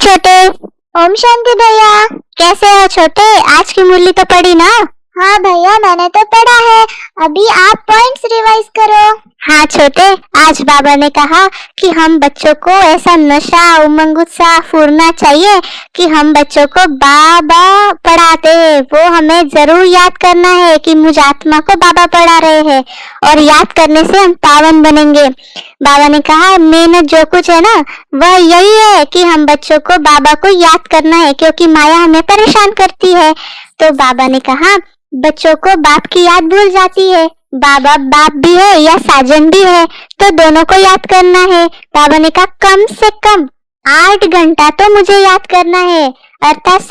छोटे। ओम शांति भैया। कैसे हो छोटे? आज की मुरली तो पढ़ी ना? हाँ भैया, मैंने तो पढ़ा है। अभी आप पॉइंट्स रिवाइज करो। हाँ छोटे, आज बाबा ने कहा कि हम बच्चों को ऐसा नशा उमंग उत्साह फूरना चाहिए कि हम बच्चों को बाबा पढ़ाते हैं, वो हमें जरूर याद करना है कि मुझ आत्मा को बाबा पढ़ा रहे हैं, और याद करने से हम पावन बनेंगे। बाबा ने कहा मेहनत जो कुछ है ना, वह यही है कि हम बच्चों को बाबा को याद करना है, क्योंकि माया हमें परेशान करती है। तो बाबा ने कहा बच्चों को बाप की याद भूल जाती है। बाबा बाप भी है या साजन भी है, तो दोनों को याद करना है। बाबा ने कहा कम से कम 8 घंटा तो मुझे याद करना है, अर्थात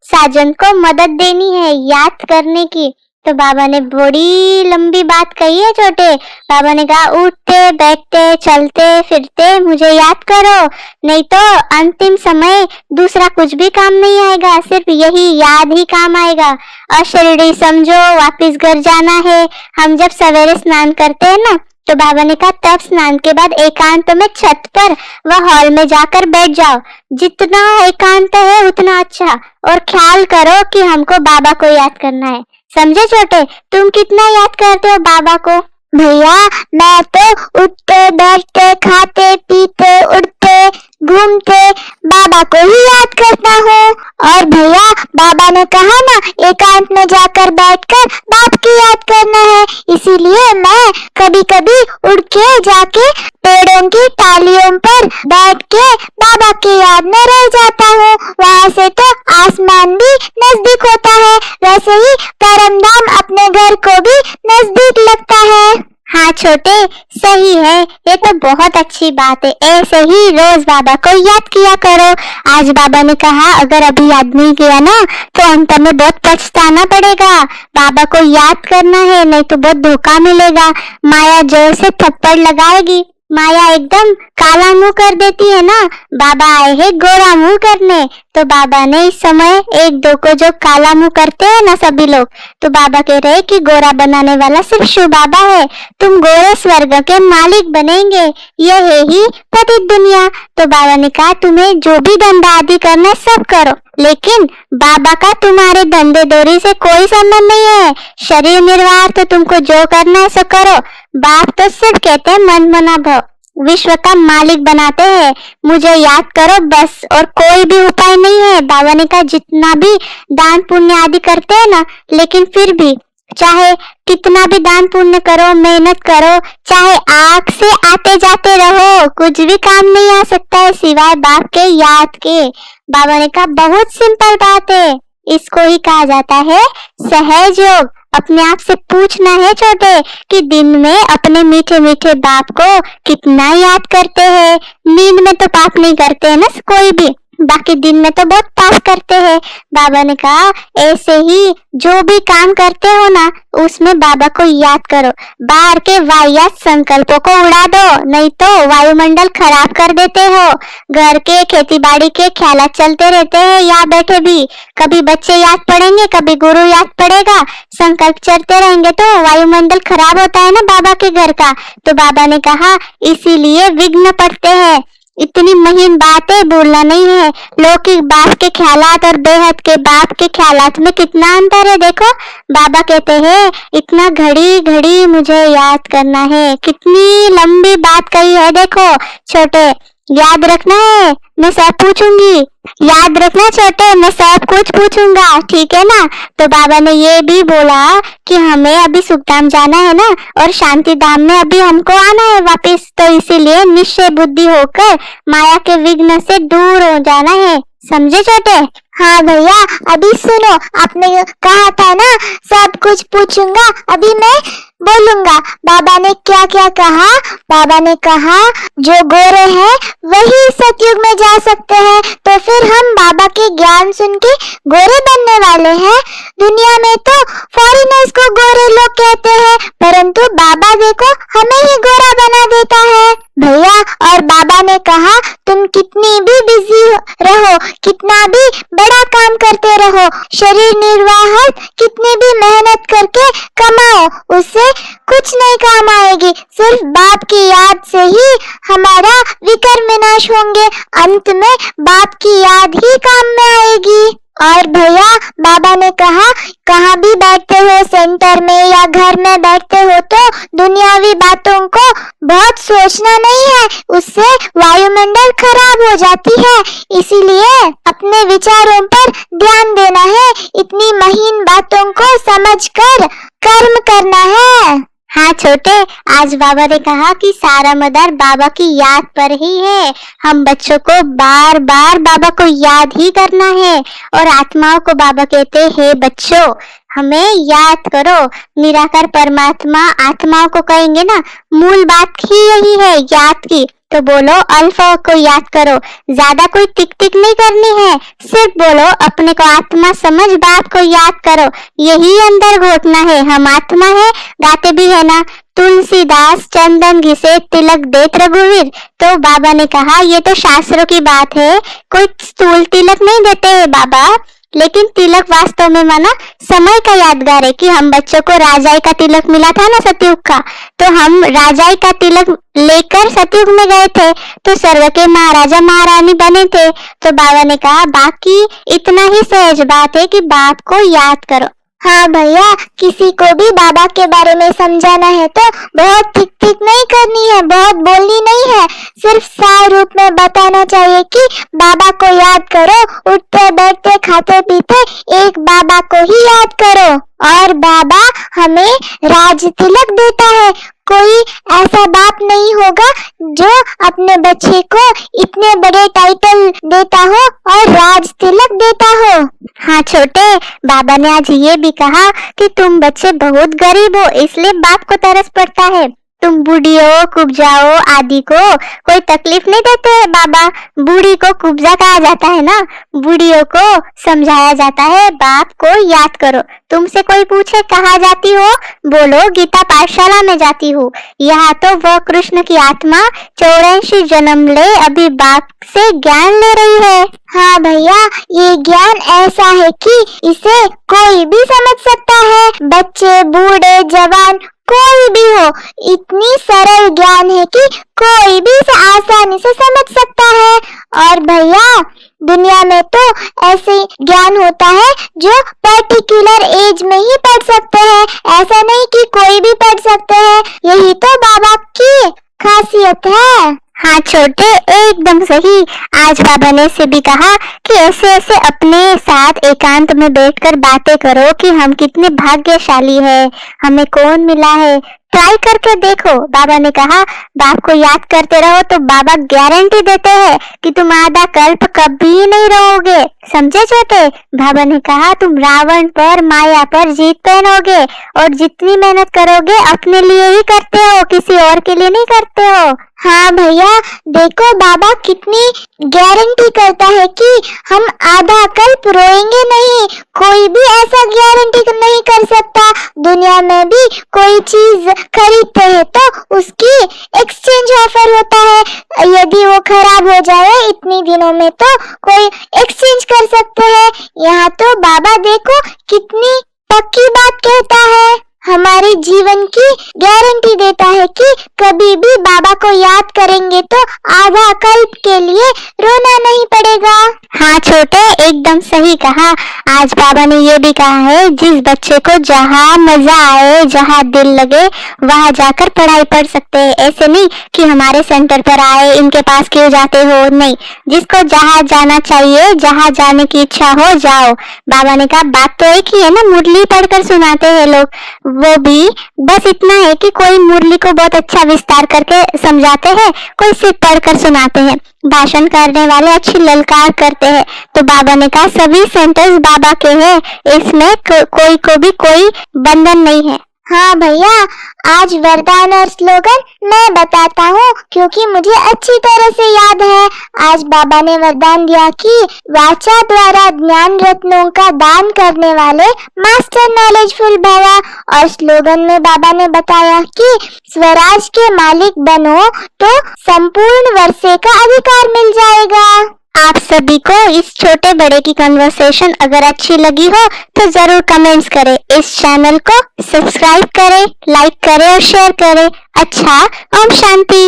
साजन को मदद देनी है याद करने की। तो बाबा ने बड़ी लंबी बात कही है छोटे। बाबा ने कहा उठते बैठते चलते फिरते मुझे याद करो, नहीं तो अंतिम समय दूसरा कुछ भी काम नहीं आएगा, सिर्फ यही याद ही काम आएगा। और शिरडी समझो वापिस घर जाना है। हम जब सवेरे स्नान करते हैं ना, तो बाबा ने कहा तब स्नान के बाद एकांत में छत पर व हॉल में जाकर बैठ जाओ। जितना एकांत है उतना अच्छा, और ख्याल करो कि हमको बाबा को याद करना है। समझे छोटे? तुम कितना याद करते हो बाबा को? भैया मैं तो उठते बैठते खाते पीते उठते घूमते बाबा को ही याद करता हूँ। और भैया बाबा ने कहा ना एकांत में जाकर बैठकर बाप की याद करना है, इसीलिए मैं कभी कभी उठ के जाके पेड़ों की टालियों पर बैठ के बाबा की याद में रह जाता हूँ। वहाँ से तो आसमान भी नजदीक होता है, वैसे ही परमधाम अपने घर को भी नजदीक लगता है। हाँ छोटे, सही है, ये तो बहुत अच्छी बात है। ऐसे ही रोज बाबा को याद किया करो। आज बाबा ने कहा अगर अभी याद नहीं किया ना, तो अंत में बहुत पछताना पड़ेगा। बाबा को याद करना है, नहीं तो बहुत धोखा मिलेगा। माया जोर से थप्पड़ लगाएगी, माया एकदम काला मुंह कर देती है ना। बाबा आए हैं गोरा मुंह करने, तो बाबा ने इस समय एक दो को जो काला मुंह करते हैं ना सभी लोग, तो बाबा कह रहे कि गोरा बनाने वाला सिर्फ शिव बाबा है। तुम गोरे स्वर्ग के मालिक बनेंगे, यह है ही पतित दुनिया। तो बाबा ने कहा तुम्हें जो भी धंधा आदि करना है सब करो, लेकिन बाबा का तुम्हारे धंधे दोरी से कोई संबंध नहीं है। शरीर निर्वाह तो तुमको जो करना है सो करो। बाप तो सिर्फ कहते हैं मन मना भव, विश्व का मालिक बनाते हैं। मुझे याद करो बस, और कोई भी उपाय नहीं है। बाबा ने कहा जितना भी दान पुण्य आदि करते हैं ना, लेकिन फिर भी चाहे कितना भी दान पुण्य करो, मेहनत करो, चाहे आग से आते जाते रहो, कुछ भी काम नहीं आ सकता है सिवाय बाप के याद के। बाबा ने कहा बहुत सिंपल बात है, इसको ही कहा जाता है सहज योग। अपने आप से पूछना है छोटे कि दिन में अपने मीठे मीठे बाप को कितना याद करते हैं। नींद में तो पाप नहीं करते हैं ना कोई भी, बाकी दिन में तो बहुत पाप करते हैं। बाबा ने कहा ऐसे ही जो भी काम करते हो ना, उसमें बाबा को याद करो। बाहर के वाहियात संकल्पों को उड़ा दो, नहीं तो वायुमंडल खराब कर देते हो। घर के खेती बाड़ी के ख्यालात चलते रहते हैं यहाँ बैठे भी, कभी बच्चे याद पड़ेंगे कभी गुरु याद पड़ेगा। संकल्प चलते रहेंगे तो वायुमंडल खराब होता है ना बाबा के घर का। तो बाबा ने कहा इसीलिए विघ्न पड़ते हैं। इतनी महीन बातें भूलना नहीं है। लौकिक बाप के ख्यालात और बेहद के बाप के ख्यालात में कितना अंतर है देखो। बाबा कहते हैं इतना घड़ी घड़ी मुझे याद करना है। कितनी लंबी बात कही है देखो छोटे। याद रखना है, मैं सब पूछूंगी। याद रखना छोटे, मैं सब कुछ पूछूंगा, ठीक है ना। तो बाबा ने ये भी बोला कि हमें अभी सुखधाम जाना है ना, और शांति धाम में अभी हमको आना है वापस। तो इसीलिए निश्चय बुद्धि होकर माया के विघ्न से दूर हो जाना है। समझे छोटे? हाँ भैया, अभी सुनो, आपने कहा था ना सब कुछ पूछूंगा, अभी मैं बोलूंगा। बाबा ने क्या क्या कहा? बाबा ने कहा जो गोरे हैं वही सतयुग में जा सकते हैं। तो फिर हम बाबा के ज्ञान सुन के गोरे बनने वाले हैं। दुनिया में तो फॉरेनर्स को गोरे लोग कहते हैं, परंतु बाबा देखो हमें ही गोरा बना देता है। भैया और बाबा ने कहा तुम कितनी भी बिजी रहो, कितना भी बड़ा काम करते रहो, शरीर निर्वाह कितनी भी मेहनत करके कमाओ, उससे कुछ नहीं काम आएगी। सिर्फ बाप की याद से ही हमारा विकर विनाश होंगे, अंत में बाप की याद ही काम में आएगी। और भैया बाबा ने कहा कहाँ भी बैठते हो, सेंटर में या घर में बैठते हो, तो दुनियावी बातों को बहुत सोचना नहीं है, उससे वायुमंडल खराब हो जाती है। इसीलिए अपने विचारों पर ध्यान देना है, इतनी महीन बातों को समझकर कर्म करना है। हाँ छोटे, आज बाबा ने कहा कि सारा मदार बाबा की याद पर ही है। हम बच्चों को बार बार बाबा को याद ही करना है। और आत्माओं को बाबा कहते हैं बच्चों हमें याद करो। निराकार परमात्मा आत्माओं को कहेंगे ना, मूल बात ही यही है याद की। तो बोलो अल्फा को याद करो, ज्यादा कोई टिक टिक नहीं करनी है, सिर्फ बोलो अपने को आत्मा समझ बाप को याद करो, यही अंदर घोटना है। हम आत्मा है, गाते भी है ना, तुलसीदास चंदन घिसे तिलक देत रघुवीर। तो बाबा ने कहा ये तो शास्त्रों की बात है, कोई स्थूल तिलक नहीं देते हैं बाबा, लेकिन तिलक वास्तव में माना समय का यादगार है। कि हम बच्चों को राजाई का तिलक मिला था ना सतयुग का, तो हम राजाई का तिलक लेकर सतयुग में गए थे, तो स्वर्ग के महाराजा महारानी बने थे। तो बाबा ने कहा बाकी इतना ही सहज बात है कि बाप को याद करो। हाँ भैया, किसी को भी बाबा के बारे में समझाना है तो बहुत ठीक ठीक नहीं करनी है, बहुत बोलनी नहीं है, सिर्फ सार रूप में बताना चाहिए कि बाबा को याद करो, उठते बैठते खाते पीते एक बाबा को ही याद करो। और बाबा हमें राज तिलक देता है, कोई ऐसा बाप नहीं होगा जो अपने बच्चे को इतने बड़े टाइटल देता हो और राज तिलक देता हो। हाँ छोटे, बाबा ने आज ये भी कहा कि तुम बच्चे बहुत गरीब हो, इसलिए बाप को तरस पड़ता है। तुम बूढ़ियों कुब्जाओ आदि को कोई तकलीफ नहीं देते है बाबा। बूढ़ी को कुब्जा कहा जाता है ना, बूढ़ियों को समझाया जाता है बाप को याद करो। तुमसे कोई पूछे कहाँ जाती हो, बोलो गीता पाठशाला में जाती हूँ। यहाँ तो वह कृष्ण की आत्मा 84 जन्म ले अभी बाप से ज्ञान ले रही है। हाँ भैया, ये ज्ञान ऐसा है कि इसे कोई भी समझ सकता है, बच्चे बूढ़े जवान कोई भी हो, इतनी सरल ज्ञान है कि कोई भी इसे आसानी से समझ सकता है। और भैया दुनिया में तो ऐसे ज्ञान होता है जो पर्टिकुलर एज में ही पढ़ सकते हैं, ऐसा नहीं कि कोई भी पढ़ सकते हैं, यही तो बाबा की खासियत है। हाँ छोटे, एकदम सही। आज बाबा ने से भी कहा कि ऐसे ऐसे अपने साथ एकांत में बैठकर बातें करो कि हम कितने भाग्यशाली है, हमें कौन मिला है। ट्राई करके देखो। बाबा ने कहा बाप को याद करते रहो तो बाबा गारंटी देते हैं कि तुम आधा कल्प कभी नहीं रहोगे। समझे छोटे? बाबा ने कहा तुम रावण पर माया पर जीत पहनोगे और जितनी मेहनत करोगे अपने लिए ही करते हो, किसी और के लिए नहीं करते हो। हाँ भैया, देखो बाबा कितनी गारंटी करता है कि हम आधा कल्प रोएंगे नहीं। कोई भी ऐसा गारंटी नहीं कर सकता। दुनिया में भी कोई चीज खरीदते हैं तो उसकी एक्सचेंज ऑफर होता है, यदि वो खराब हो जाए इतनी दिनों में तो कोई एक्सचेंज कर सकते हैं। यहाँ तो बाबा देखो कितनी पक्की बात कहता है, हमारे जीवन की गारंटी देता है कि कभी भी बाबा को याद करेंगे तो आधा कल्प के लिए रोना नहीं पड़ेगा। हाँ छोटे, एकदम सही कहा। आज बाबा ने ये भी कहा है जिस बच्चे को जहाँ मजा आए, जहाँ दिल लगे वहाँ जाकर पढ़ाई पढ़ सकते हैं। ऐसे नहीं कि हमारे सेंटर पर आए इनके पास क्यों जाते हो, नहीं, जिसको जहाँ जाना चाहिए, जहाँ जाने की इच्छा हो जाओ। बाबा ने कहा बात तो एक ही है ना, मुरली पढ़कर सुनाते हैं लोग, वो भी बस इतना है कि कोई मुरली को बहुत अच्छा विस्तार करके समझाते हैं, कोई सिर्फ पढ़कर सुनाते हैं। भाषण करने वाले अच्छी ललकार करते हैं। तो बाबा ने कहा सभी सेंटर्स बाबा के हैं, इसमें कोई को भी कोई बंधन नहीं है। हाँ भैया, आज वरदान और स्लोगन मैं बताता हूँ क्योंकि मुझे अच्छी तरह से याद है। आज बाबा ने वरदान दिया कि वाचा द्वारा ज्ञान रत्नों का दान करने वाले मास्टर नॉलेजफुल भवा। और स्लोगन में बाबा ने बताया कि स्वराज के मालिक बनो तो संपूर्ण वर्षे का अधिकार मिल जाएगा। आप सभी को इस छोटे बड़े की कन्वर्सेशन अगर अच्छी लगी हो तो जरूर कमेंट्स करें, इस चैनल को सब्सक्राइब करें, लाइक करें और शेयर करें। अच्छा, ओम शांति।